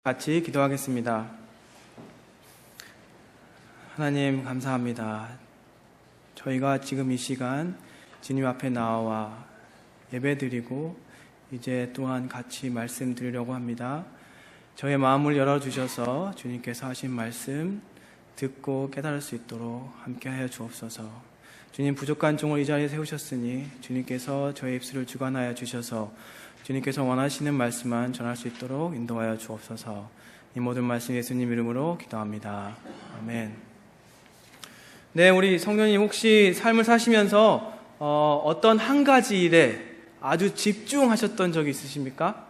같이 기도하겠습니다. 하나님 감사합니다. 저희가 지금 이 시간 주님 앞에 나와 예배드리고 이제 또한 같이 말씀 드리려고 합니다. 저의 마음을 열어주셔서 주님께서 하신 말씀 듣고 깨달을 수 있도록 함께하여 주옵소서. 주님, 부족한 종을 이 자리에 세우셨으니 주님께서 저의 입술을 주관하여 주셔서 주님께서 원하시는 말씀만 전할 수 있도록 인도하여 주옵소서. 이 모든 말씀 예수님 이름으로 기도합니다. 아멘. 네, 우리 성도님 혹시 삶을 사시면서 어떤 한 가지 일에 아주 집중하셨던 적이 있으십니까?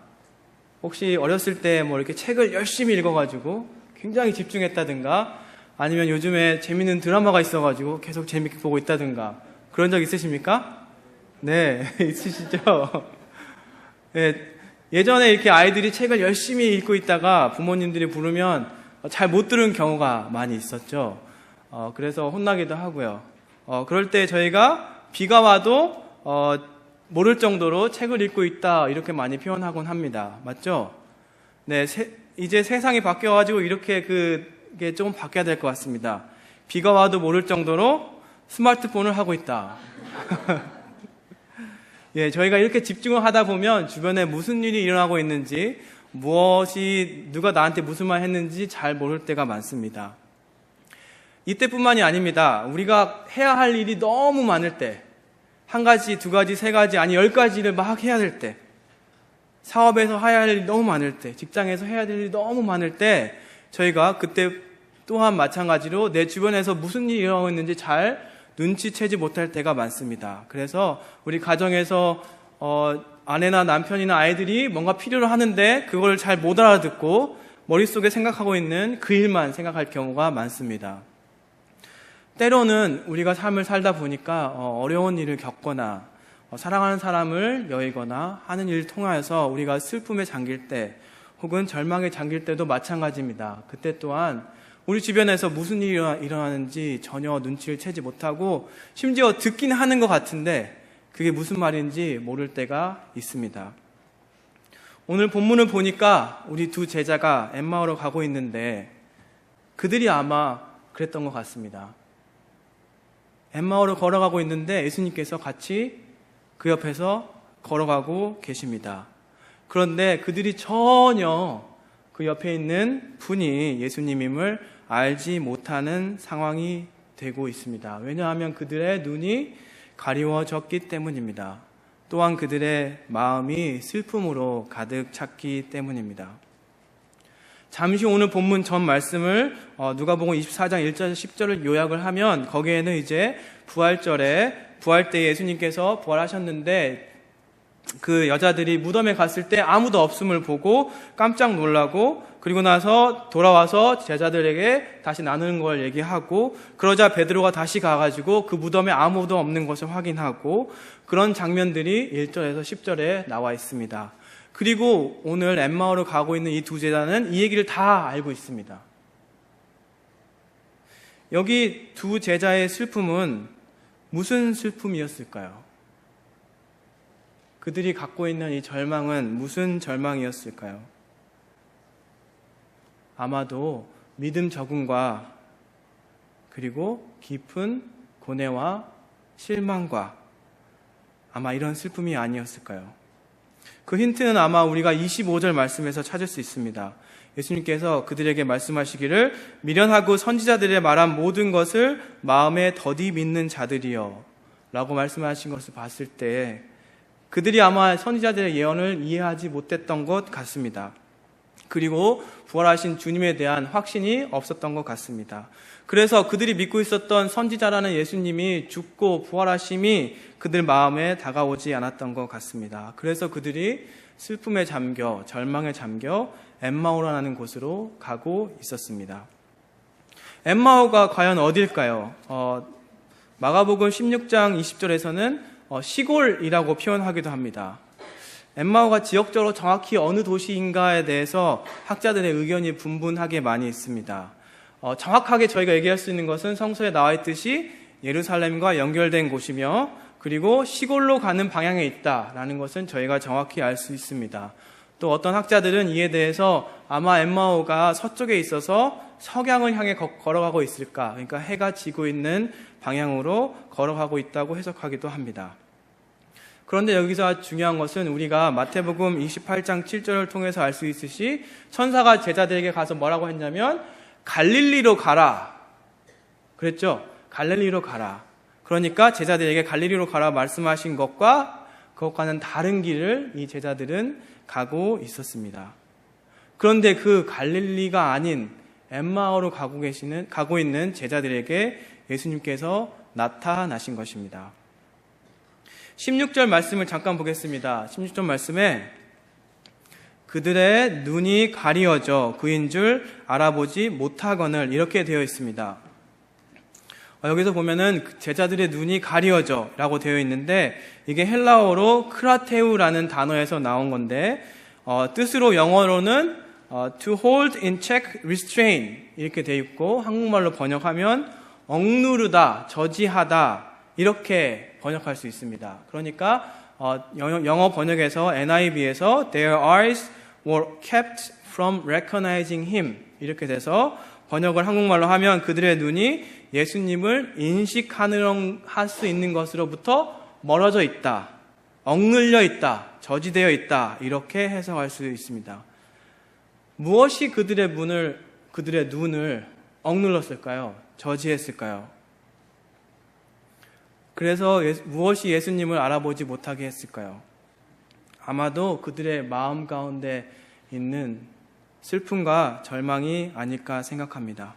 혹시 어렸을 때 뭐 이렇게 책을 열심히 읽어가지고 굉장히 집중했다든가, 아니면 요즘에 재밌는 드라마가 있어가지고 계속 재밌게 보고 있다든가, 그런 적 있으십니까? 네, 있으시죠? 네, 예전에 이렇게 아이들이 책을 열심히 읽고 있다가 부모님들이 부르면 잘 못 들은 경우가 많이 있었죠. 그래서 혼나기도 하고요. 그럴 때 저희가 비가 와도 모를 정도로 책을 읽고 있다, 이렇게 많이 표현하곤 합니다. 맞죠? 네, 이제 세상이 바뀌어가지고 이렇게 그게 좀 바뀌어야 될 것 같습니다. 비가 와도 모를 정도로 스마트폰을 하고 있다. 예, 저희가 이렇게 집중을 하다 보면 주변에 무슨 일이 일어나고 있는지, 누가 나한테 무슨 말 했는지 잘 모를 때가 많습니다. 이때뿐만이 아닙니다. 우리가 해야 할 일이 너무 많을 때, 한 가지, 두 가지, 세 가지, 아니 10가지를 막 해야 될 때, 사업에서 해야 할 일이 너무 많을 때, 직장에서 해야 될 일이 너무 많을 때, 저희가 그때 또한 마찬가지로 내 주변에서 무슨 일이 일어나고 있는지 잘 눈치채지 못할 때가 많습니다. 그래서 우리 가정에서 아내나 남편이나 아이들이 뭔가 필요로 하는데 그걸 잘 못 알아듣고 머릿속에 생각하고 있는 그 일만 생각할 경우가 많습니다. 때로는 우리가 삶을 살다 보니까 어려운 일을 겪거나 사랑하는 사람을 여의거나 하는 일을 통하여서 우리가 슬픔에 잠길 때, 혹은 절망에 잠길 때도 마찬가지입니다. 그때 또한 우리 주변에서 무슨 일이 일어나는지 전혀 눈치를 채지 못하고, 심지어 듣긴 하는 것 같은데 그게 무슨 말인지 모를 때가 있습니다. 오늘 본문을 보니까 우리 두 제자가 엠마오로 가고 있는데 그들이 아마 그랬던 것 같습니다. 엠마오로 걸어가고 있는데 예수님께서 같이 그 옆에서 걸어가고 계십니다. 그런데 그들이 전혀 그 옆에 있는 분이 예수님임을 알지 못하는 상황이 되고 있습니다. 왜냐하면 그들의 눈이 가리워졌기 때문입니다. 또한 그들의 마음이 슬픔으로 가득 찼기 때문입니다. 잠시 오늘 본문 전 말씀을 누가복음 24장 1절 10절을 요약을 하면, 거기에는 이제 부활 때 예수님께서 부활하셨는데 그 여자들이 무덤에 갔을 때 아무도 없음을 보고 깜짝 놀라고, 그리고 나서 돌아와서 제자들에게 다시 나누는 걸 얘기하고, 그러자 베드로가 다시 가가지고 그 무덤에 아무도 없는 것을 확인하고, 그런 장면들이 1절에서 10절에 나와 있습니다. 그리고 오늘 엠마오로 가고 있는 이 두 제자는 이 얘기를 다 알고 있습니다. 여기 두 제자의 슬픔은 무슨 슬픔이었을까요? 그들이 갖고 있는 이 절망은 무슨 절망이었을까요? 아마도 믿음 적응과 그리고 깊은 고뇌와 실망과 아마 이런 슬픔이 아니었을까요? 그 힌트는 아마 우리가 25절 말씀에서 찾을 수 있습니다. 예수님께서 그들에게 말씀하시기를, 미련하고 선지자들의 말한 모든 것을 마음에 더디 믿는 자들이여 라고 말씀하신 것을 봤을 때 그들이 아마 선지자들의 예언을 이해하지 못했던 것 같습니다. 그리고 부활하신 주님에 대한 확신이 없었던 것 같습니다. 그래서 그들이 믿고 있었던 선지자라는 예수님이 죽고 부활하심이 그들 마음에 다가오지 않았던 것 같습니다. 그래서 그들이 슬픔에 잠겨, 절망에 잠겨 엠마오라는 곳으로 가고 있었습니다. 엠마오가 과연 어딜까요? 마가복음 16장 20절에서는 시골이라고 표현하기도 합니다. 엠마오가 지역적으로 정확히 어느 도시인가에 대해서 학자들의 의견이 분분하게 많이 있습니다. 정확하게 저희가 얘기할 수 있는 것은 성서에 나와 있듯이 예루살렘과 연결된 곳이며, 그리고 시골로 가는 방향에 있다라는 것은 저희가 정확히 알 수 있습니다. 또 어떤 학자들은 이에 대해서 아마 엠마오가 서쪽에 있어서 석양을 향해 걸어가고 있을까, 그러니까 해가 지고 있는 방향으로 걸어가고 있다고 해석하기도 합니다. 그런데 여기서 중요한 것은 우리가 마태복음 28장 7절을 통해서 알 수 있듯이 천사가 제자들에게 가서 뭐라고 했냐면 갈릴리로 가라 그랬죠. 갈릴리로 가라. 그러니까 제자들에게 갈릴리로 가라 말씀하신 것과 그것과는 다른 길을 이 제자들은 가고 있었습니다. 그런데 그 갈릴리가 아닌 엠마오로 가고 있는 제자들에게 예수님께서 나타나신 것입니다. 16절 말씀을 잠깐 보겠습니다. 16절 말씀에 그들의 눈이 가리어져 그인 줄 알아보지 못하거늘 이렇게 되어 있습니다. 여기서 보면은 제자들의 눈이 가리어져 라고 되어 있는데 이게 헬라어로 크라테우라는 단어에서 나온 건데 뜻으로 영어로는 to hold in check, restrain 이렇게 되어 있고 한국말로 번역하면 억누르다, 저지하다 이렇게 번역할 수 있습니다. 그러니까 영어 번역에서 NIV에서 their eyes were kept from recognizing him 이렇게 돼서 번역을 한국말로 하면 그들의 눈이 예수님을 인식할 수 있는 것으로부터 멀어져 있다, 억눌려 있다, 저지되어 있다 이렇게 해석할 수 있습니다. 무엇이 그들의 눈을 억눌렀을까요? 저지했을까요? 그래서 무엇이 예수님을 알아보지 못하게 했을까요? 아마도 그들의 마음 가운데 있는 슬픔과 절망이 아닐까 생각합니다.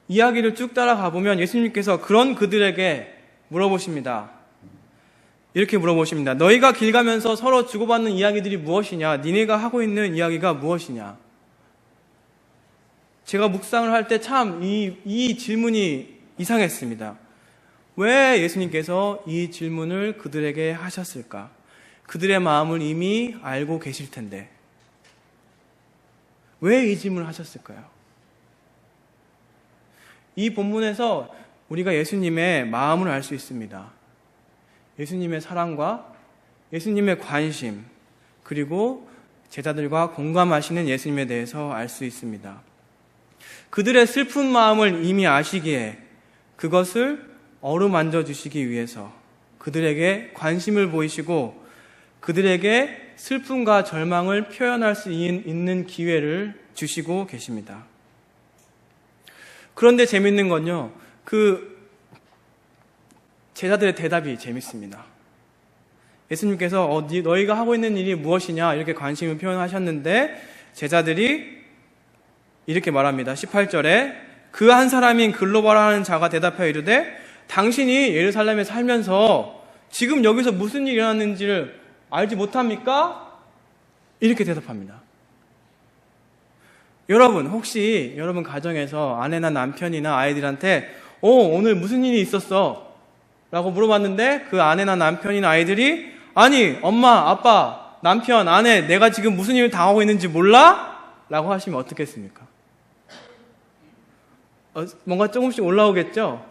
이야기를 쭉 따라가 보면 예수님께서 그런 그들에게 물어보십니다. 이렇게 물어보십니다. 너희가 길 가면서 서로 주고받는 이야기들이 무엇이냐? 니네가 하고 있는 이야기가 무엇이냐? 제가 묵상을 할 때 참 이 질문이 이상했습니다. 왜 예수님께서 이 질문을 그들에게 하셨을까? 그들의 마음을 이미 알고 계실 텐데 왜 이 질문을 하셨을까요? 이 본문에서 우리가 예수님의 마음을 알 수 있습니다. 예수님의 사랑과 예수님의 관심 그리고 제자들과 공감하시는 예수님에 대해서 알 수 있습니다. 그들의 슬픈 마음을 이미 아시기에 그것을 어루만져 주시기 위해서 그들에게 관심을 보이시고 그들에게 슬픔과 절망을 표현할 수 있는 기회를 주시고 계십니다. 그런데 재밌는 건요, 제자들의 대답이 재밌습니다. 예수님께서 너희가 하고 있는 일이 무엇이냐 이렇게 관심을 표현하셨는데 제자들이 이렇게 말합니다. 18절에 그 한 사람인 글로바라는 자가 대답하여 이르되 당신이 예루살렘에 살면서 지금 여기서 무슨 일이 일어났는지를 알지 못합니까? 이렇게 대답합니다. 여러분 혹시 여러분 가정에서 아내나 남편이나 아이들한테 오늘 무슨 일이 있었어? 라고 물어봤는데 그 아내나 남편이나 아이들이 아니 엄마, 아빠, 남편, 아내 내가 지금 무슨 일을 당하고 있는지 몰라? 라고 하시면 어떻겠습니까? 뭔가 조금씩 올라오겠죠?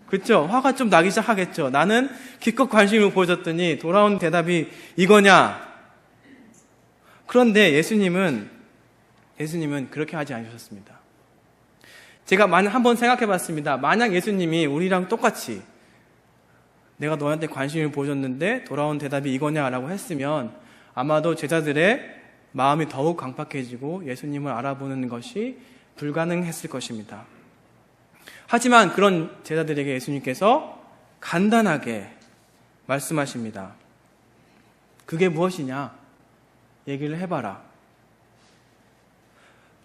그렇죠? 화가 좀 나기 시작하겠죠? 나는 기껏 관심을 보여줬더니 돌아온 대답이 이거냐? 그런데 예수님은 그렇게 하지 않으셨습니다. 제가 한번 생각해 봤습니다. 만약 예수님이 우리랑 똑같이 내가 너한테 관심을 보여줬는데 돌아온 대답이 이거냐라고 했으면 아마도 제자들의 마음이 더욱 강팍해지고 예수님을 알아보는 것이 불가능했을 것입니다. 하지만 그런 제자들에게 예수님께서 간단하게 말씀하십니다. 그게 무엇이냐? 얘기를 해봐라.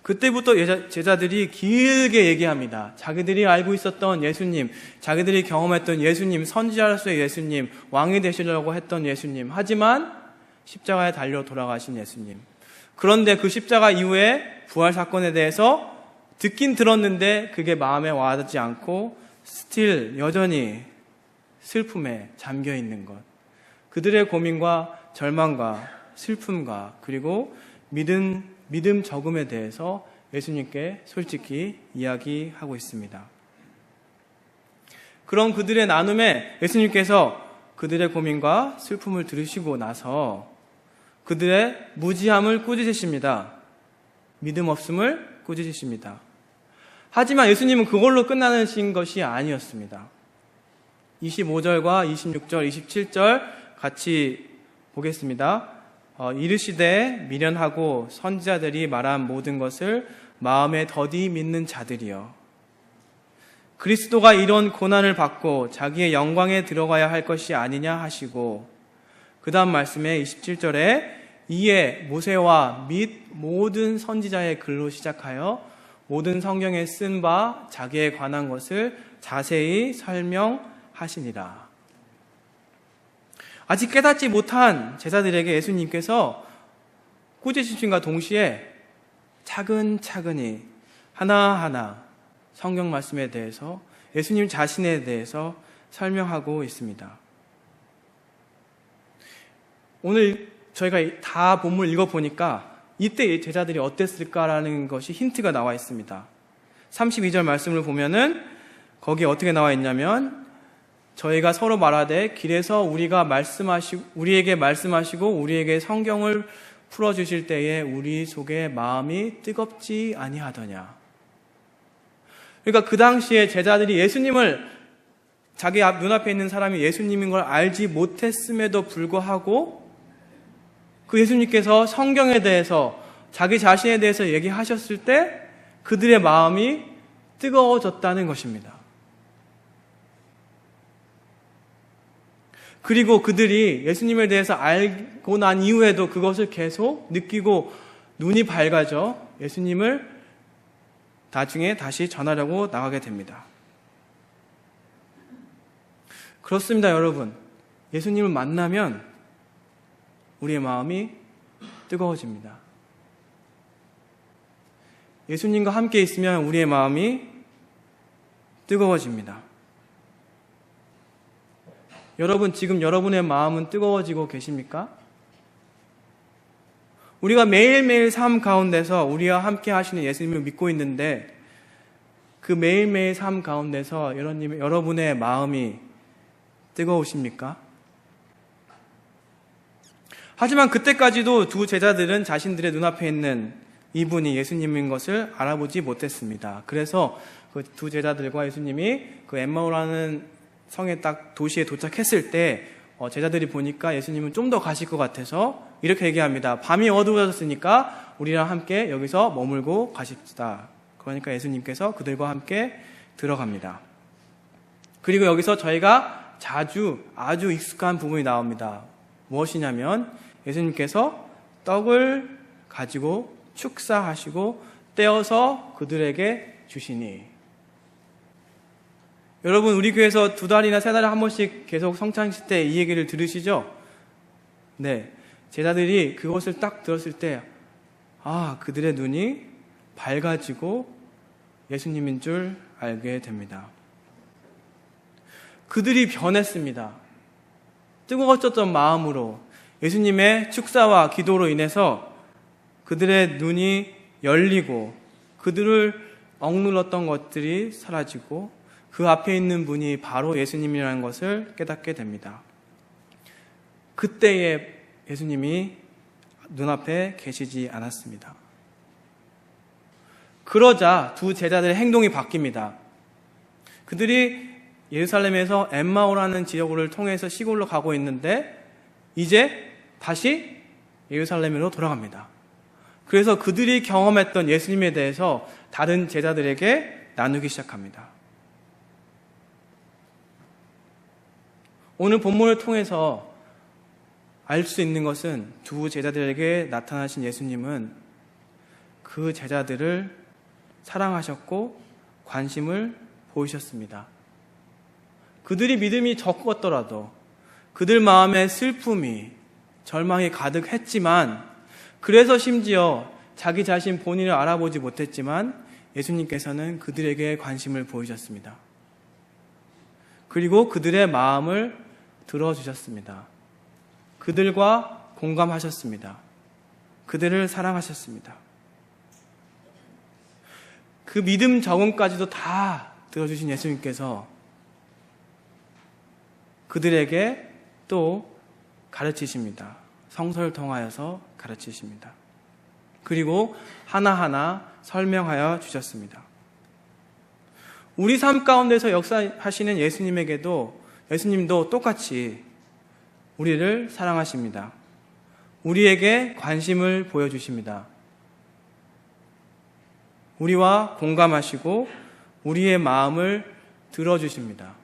그때부터 제자들이 길게 얘기합니다. 자기들이 알고 있었던 예수님, 자기들이 경험했던 예수님, 선지자로서의 예수님, 왕이 되시려고 했던 예수님, 하지만 십자가에 달려 돌아가신 예수님. 그런데 그 십자가 이후에 부활 사건에 대해서 듣긴 들었는데 그게 마음에 와닿지 않고 여전히 슬픔에 잠겨 있는 것. 그들의 고민과 절망과 슬픔과 그리고 믿음 적음에 대해서 예수님께 솔직히 이야기하고 있습니다. 그런 그들의 나눔에 예수님께서 그들의 고민과 슬픔을 들으시고 나서 그들의 무지함을 꾸짖으십니다. 믿음 없음을 꾸짖으십니다. 하지만 예수님은 그걸로 끝나신 것이 아니었습니다. 25절과 26절, 27절 같이 보겠습니다. 이르시되 미련하고 선지자들이 말한 모든 것을 마음에 더디 믿는 자들이여. 그리스도가 이런 고난을 받고 자기의 영광에 들어가야 할 것이 아니냐 하시고, 그 다음 말씀에 27절에 이에 모세와 및 모든 선지자의 글로 시작하여 모든 성경에 쓴 바 자기에 관한 것을 자세히 설명하시니라. 아직 깨닫지 못한 제자들에게 예수님께서 꾸짖으심과 동시에 차근차근히 하나하나 성경 말씀에 대해서, 예수님 자신에 대해서 설명하고 있습니다. 오늘 저희가 다 본문을 읽어보니까 이때 제자들이 어땠을까라는 것이 힌트가 나와 있습니다. 32절 말씀을 보면은 거기에 어떻게 나와 있냐면, 저희가 서로 말하되 길에서 우리에게 말씀하시고 우리에게 성경을 풀어주실 때에 우리 속에 마음이 뜨겁지 아니하더냐. 그러니까 그 당시에 제자들이 예수님을, 자기 눈앞에 있는 사람이 예수님인 걸 알지 못했음에도 불구하고 그 예수님께서 성경에 대해서, 자기 자신에 대해서 얘기하셨을 때 그들의 마음이 뜨거워졌다는 것입니다. 그리고 그들이 예수님에 대해서 알고 난 이후에도 그것을 계속 느끼고 눈이 밝아져 예수님을 나중에 다시 전하려고 나가게 됩니다. 그렇습니다, 여러분. 예수님을 만나면 우리의 마음이 뜨거워집니다. 예수님과 함께 있으면 우리의 마음이 뜨거워집니다. 여러분, 지금 여러분의 마음은 뜨거워지고 계십니까? 우리가 매일매일 삶 가운데서 우리와 함께 하시는 예수님을 믿고 있는데, 그 매일매일 삶 가운데서 여러분의 마음이 뜨거우십니까? 하지만 그때까지도 두 제자들은 자신들의 눈앞에 있는 이분이 예수님인 것을 알아보지 못했습니다. 그래서 그 두 제자들과 예수님이 그 엠마오라는 성에 딱 도시에 도착했을 때 제자들이 보니까 예수님은 좀 더 가실 것 같아서 이렇게 얘기합니다. 밤이 어두워졌으니까 우리랑 함께 여기서 머물고 가십시다. 그러니까 예수님께서 그들과 함께 들어갑니다. 그리고 여기서 저희가 아주 익숙한 부분이 나옵니다. 무엇이냐면 예수님께서 떡을 가지고 축사하시고 떼어서 그들에게 주시니. 여러분, 우리 교회에서 2달이나 3달에 한 번씩 계속 성찬식 때 이 얘기를 들으시죠? 네. 제자들이 그것을 딱 들었을 때, 그들의 눈이 밝아지고 예수님인 줄 알게 됩니다. 그들이 변했습니다. 뜨거워졌던 마음으로 예수님의 축사와 기도로 인해서 그들의 눈이 열리고 그들을 억눌렀던 것들이 사라지고 그 앞에 있는 분이 바로 예수님이라는 것을 깨닫게 됩니다. 그때에 예수님이 눈앞에 계시지 않았습니다. 그러자 두 제자들의 행동이 바뀝니다. 그들이 예루살렘에서 엠마오라는 지역을 통해서 시골로 가고 있는데 이제 다시 예루살렘으로 돌아갑니다. 그래서 그들이 경험했던 예수님에 대해서 다른 제자들에게 나누기 시작합니다. 오늘 본문을 통해서 알 수 있는 것은 두 제자들에게 나타나신 예수님은 그 제자들을 사랑하셨고 관심을 보이셨습니다. 그들이 믿음이 적었더라도, 그들 마음에 슬픔이, 절망이 가득했지만, 그래서 심지어 자기 자신 본인을 알아보지 못했지만 예수님께서는 그들에게 관심을 보이셨습니다. 그리고 그들의 마음을 들어주셨습니다. 그들과 공감하셨습니다. 그들을 사랑하셨습니다. 그 믿음 적음까지도 다 들어주신 예수님께서 그들에게 또 가르치십니다. 성서를 통하여서 가르치십니다. 그리고 하나하나 설명하여 주셨습니다. 우리 삶 가운데서 역사하시는 예수님도 똑같이 우리를 사랑하십니다. 우리에게 관심을 보여주십니다. 우리와 공감하시고 우리의 마음을 들어주십니다.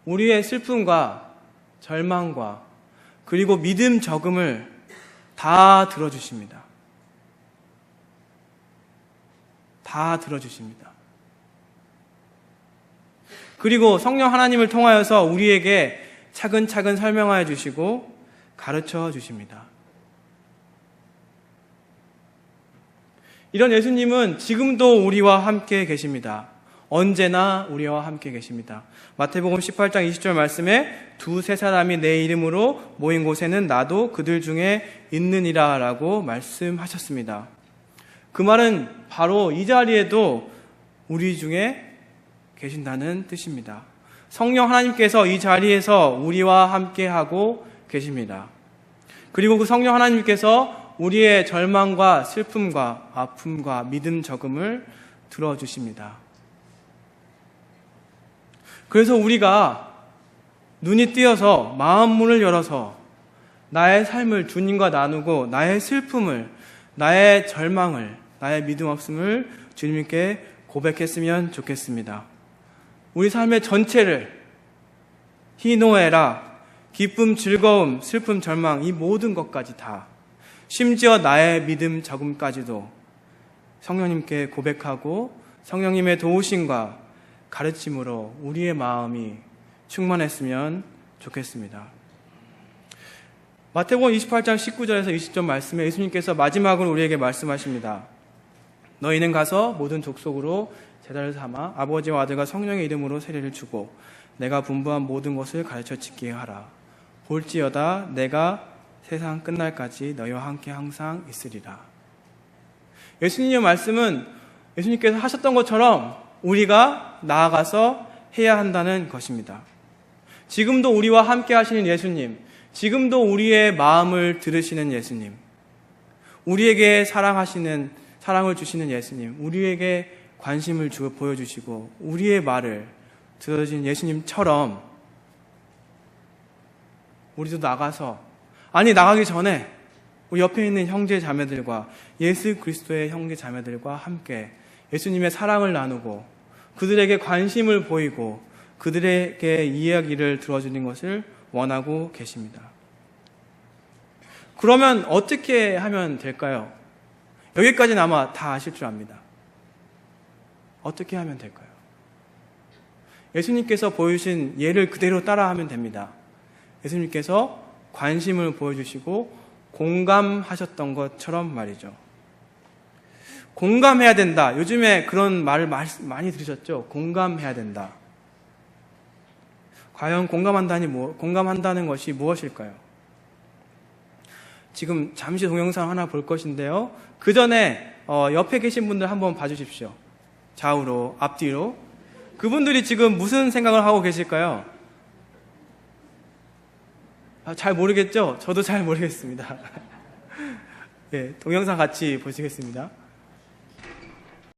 우리의 슬픔과 절망과 그리고 믿음 적음을 다 들어주십니다. 다 들어주십니다. 그리고 성령 하나님을 통하여서 우리에게 차근차근 설명하여 주시고 가르쳐 주십니다. 이런 예수님은 지금도 우리와 함께 계십니다. 언제나 우리와 함께 계십니다. 마태복음 18장 20절 말씀에 두세 사람이 내 이름으로 모인 곳에는 나도 그들 중에 있느니라 라고 말씀하셨습니다. 그 말은 바로 이 자리에도 우리 중에 계신다는 뜻입니다. 성령 하나님께서 이 자리에서 우리와 함께하고 계십니다. 그리고 그 성령 하나님께서 우리의 절망과 슬픔과 아픔과 믿음 적음을 들어주십니다. 그래서 우리가 눈이 띄어서 마음 문을 열어서 나의 삶을 주님과 나누고 나의 슬픔을, 나의 절망을, 나의 믿음 없음을 주님께 고백했으면 좋겠습니다. 우리 삶의 전체를 희노애락, 기쁨, 즐거움, 슬픔, 절망 이 모든 것까지 다 심지어 나의 믿음 적음까지도 성령님께 고백하고 성령님의 도우심과 가르침으로 우리의 마음이 충만했으면 좋겠습니다. 마태복음 28장 19절에서 20절 말씀에 예수님께서 마지막으로 우리에게 말씀하십니다. 너희는 가서 모든 족속으로 제자를 삼아 아버지와 아들과 성령의 이름으로 세례를 주고 내가 분부한 모든 것을 가르쳐 지키게 하라. 볼지어다 내가 세상 끝날까지 너희와 함께 항상 있으리라. 예수님의 말씀은 예수님께서 하셨던 것처럼 우리가 나아가서 해야 한다는 것입니다. 지금도 우리와 함께 하시는 예수님, 지금도 우리의 마음을 들으시는 예수님, 우리에게 사랑을 주시는 예수님, 우리에게 관심을 보여주시고 우리의 말을 들어주신 예수님처럼 우리도 나가기 전에 우리 옆에 있는 형제 자매들과 예수 그리스도의 형제 자매들과 함께 예수님의 사랑을 나누고 그들에게 관심을 보이고 그들에게 이야기를 들어주는 것을 원하고 계십니다. 그러면 어떻게 하면 될까요? 여기까지는 아마 다 아실 줄 압니다. 어떻게 하면 될까요? 예수님께서 보여주신 예를 그대로 따라하면 됩니다. 예수님께서 관심을 보여주시고 공감하셨던 것처럼 말이죠. 공감해야 된다. 요즘에 그런 말을 많이 들으셨죠? 공감해야 된다. 과연 공감한다는 것이 무엇일까요? 지금 잠시 동영상 하나 볼 것인데요. 그 전에 옆에 계신 분들 한번 봐주십시오. 좌우로, 앞뒤로. 그분들이 지금 무슨 생각을 하고 계실까요? 잘 모르겠죠? 저도 잘 모르겠습니다. 네, 동영상 같이 보시겠습니다.